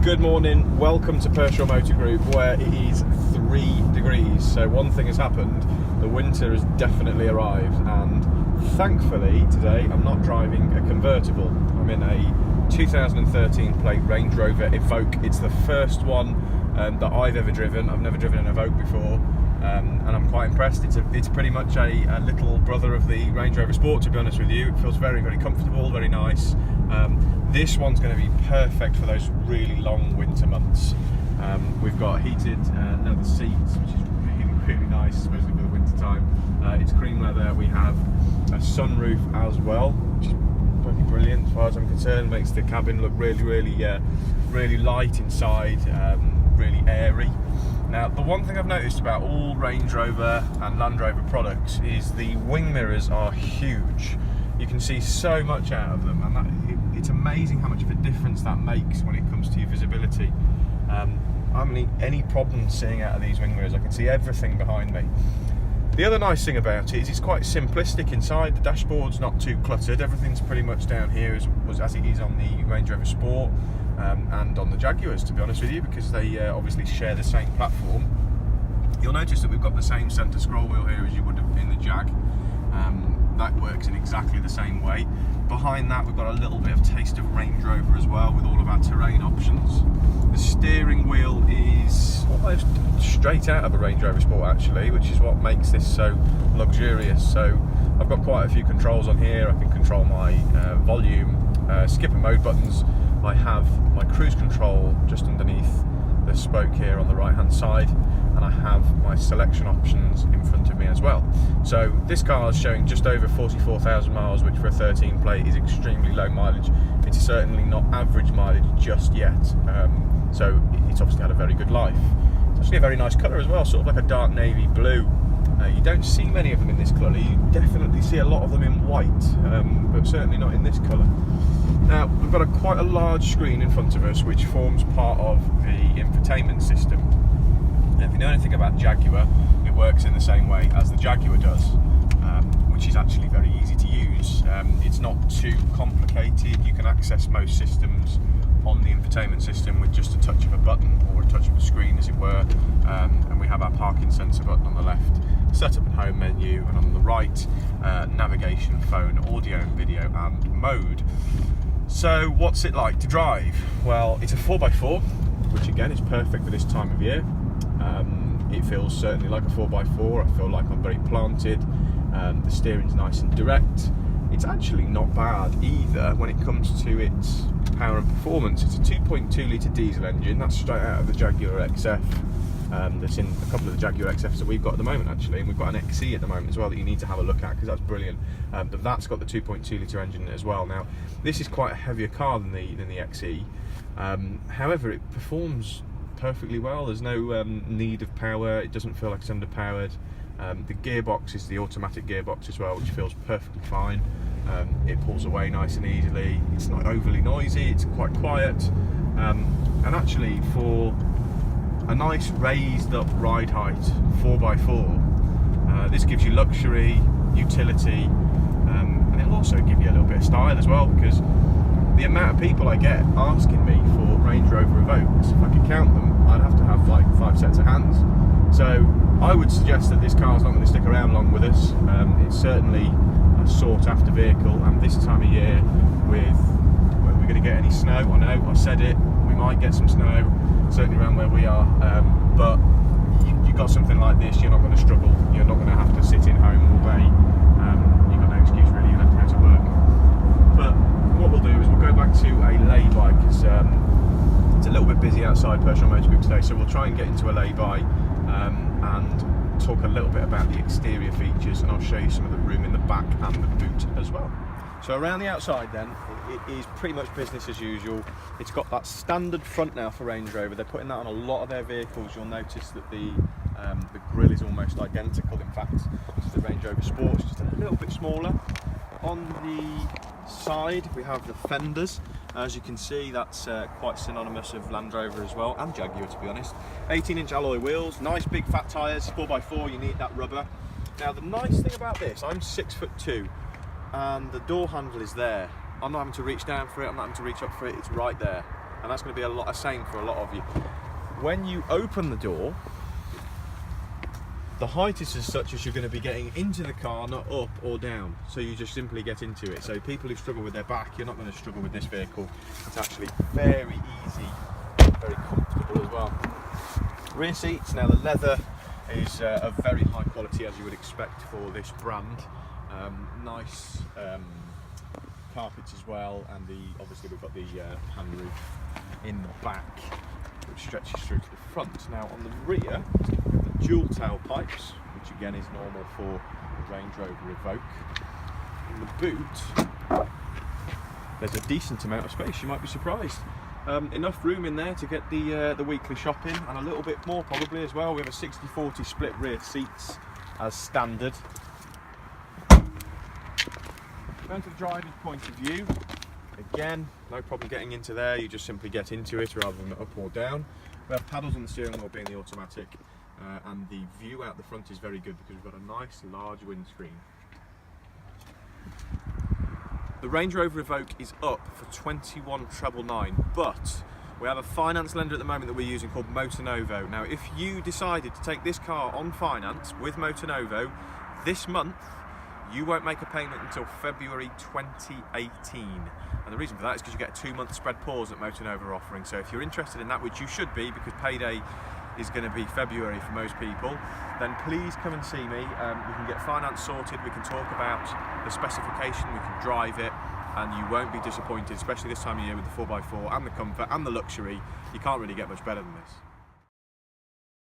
Good morning, welcome to Pershore Motor Group, where it is 3 degrees. So one thing has happened, the winter has definitely arrived, and thankfully today I'm not driving a convertible. I'm in a 2013 plate Range Rover Evoque. It's the first one that I've ever driven. I've never driven an Evoque before, and I'm quite impressed. It's pretty much a little brother of the Range Rover Sport, to be honest with you. It feels very, very comfortable, very nice. This one's going to be perfect for those really long winter months. We've got heated leather seats, which is really, really nice, especially for the winter time. It's cream leather. We have a sunroof as well, which is pretty brilliant as far as I'm concerned. Makes the cabin look really, really light inside, really airy. Now, the one thing I've noticed about all Range Rover and Land Rover products is the wing mirrors are huge. You can see so much out of them, and it's amazing how much of a difference that makes when it comes to your visibility. I haven't any problem seeing out of these wing mirrors. I can see everything behind me. The other nice thing about it is it's quite simplistic inside. The dashboard's not too cluttered. Everything's pretty much down here as it is on the Range Rover Sport and on the Jaguars, to be honest with you, because they obviously share the same platform. You'll notice that we've got the same centre scroll wheel here as you would have in the Jag. That works in exactly the same way. Behind that, we've got a little bit of taste of Range Rover as well, with all of our terrain options. The steering wheel is almost straight out of a Range Rover Sport, actually, which is what makes this so luxurious. So I've got quite a few controls on here. I can control my volume, skip and mode buttons. I have my cruise control just underneath the spoke here on the right hand side, and I have my selection options in front of me as well. So this car is showing just over 44,000 miles, which for a 13 plate is extremely low mileage. It's certainly not average mileage just yet, so it's obviously had a very good life. It's actually a very nice colour as well, sort of like a dark navy blue. You don't see many of them in this colour. You definitely see a lot of them in white, but certainly not in this colour. Now, we've got quite a large screen in front of us, which forms part of the infotainment system. Now, if you know anything about Jaguar, it works in the same way as the Jaguar does, which is actually very easy to use. It's not too complicated. You can access most systems on the infotainment system with just a touch of a button, or a touch of a screen as it were, and we have our parking sensor button on the left, setup and home menu, and on the right, navigation, phone, audio and video, and mode. So what's it like to drive? Well, it's a 4x4, which again is perfect for this time of year. It feels certainly like a 4x4. I feel like I'm very planted. The steering's nice and direct. It's actually not bad either when it comes to its power and performance. It's a 2.2 litre diesel engine. That's straight out of the Jaguar XF. That's in a couple of the Jaguar XFs that we've got at the moment, actually, and we've got an XE at the moment as well that you need to have a look at, because that's brilliant. But that's got the 2.2 litre engine in it as well. Now, this is quite a heavier car than the XE. However, it performs perfectly well. There's no need of power. It doesn't feel like it's underpowered. The gearbox is the automatic gearbox as well, which feels perfectly fine. It pulls away nice and easily. It's not overly noisy. It's quite quiet, and actually for a nice raised up ride height 4x4, this gives you luxury, utility, and it'll also give you a little bit of style as well, because the amount of people I get asking me for Range Rover Evokes, if I could count them, I'd have to have like 5 sets of hands. So I would suggest that this car's not going to stick around long with us. It's certainly a sought after vehicle, and this time of year, with whether we're going to get any snow, I know I've said it, we might get some snow, certainly around where we are, but you've got something like this, you're not going to struggle. You're not going to have to sit in home all day. You've got no excuse really, you'll have to go to work. But what we'll do is we'll go back to a lay-by, because it's a little bit busy outside Pershore Motor Group today, so we'll try and get into a lay-by and talk a little bit about the exterior features, and I'll show you some of the room in the back and the boot as well. So around the outside then, it is pretty much business as usual. It's got that standard front now for Range Rover. They're putting that on a lot of their vehicles. You'll notice that the grille is almost identical, in fact, to the Range Rover Sport, it's just a little bit smaller. On the side we have the fenders. As you can see, that's quite synonymous of Land Rover as well, and Jaguar to be honest. 18-inch alloy wheels, nice big fat tyres, 4x4, you need that rubber. Now the nice thing about this, I'm 6'2", and the door handle is there. I'm not having to reach down for it, I'm not having to reach up for it, it's right there. and that's going to be a same for a lot of you. When you open the door, the height is as such as you're going to be getting into the car, not up or down. So you just simply get into it. So people who struggle with their back, you're not going to struggle with this vehicle. It's actually very easy, very comfortable as well. Rear seats, now the leather is of very high quality, as you would expect for this brand. Nice carpets as well, and obviously we've got the pan roof in the back, which stretches through to the front. Now on the rear, we have the dual tailpipes, which again is normal for the Range Rover Evoque. In the boot, there's a decent amount of space, you might be surprised. Enough room in there to get the weekly shopping, and a little bit more probably as well. We have a 60-40 split rear seats as standard. Going to the driver's point of view, again, no problem getting into there, you just simply get into it rather than up or down. We have paddles on the steering wheel being the automatic, and the view out the front is very good because we've got a nice large windscreen. The Range Rover Evoque is up for 21,999, but we have a finance lender at the moment that we're using called Motonovo. Now, if you decided to take this car on finance with Motonovo this month, you won't make a payment until February 2018. And the reason for that is because you get a 2-month spread pause that Motonovo are offering. So if you're interested in that, which you should be, because payday is going to be February for most people, then please come and see me. We can get finance sorted, we can talk about the specification, we can drive it, and you won't be disappointed, especially this time of year with the 4x4 and the comfort and the luxury. You can't really get much better than this.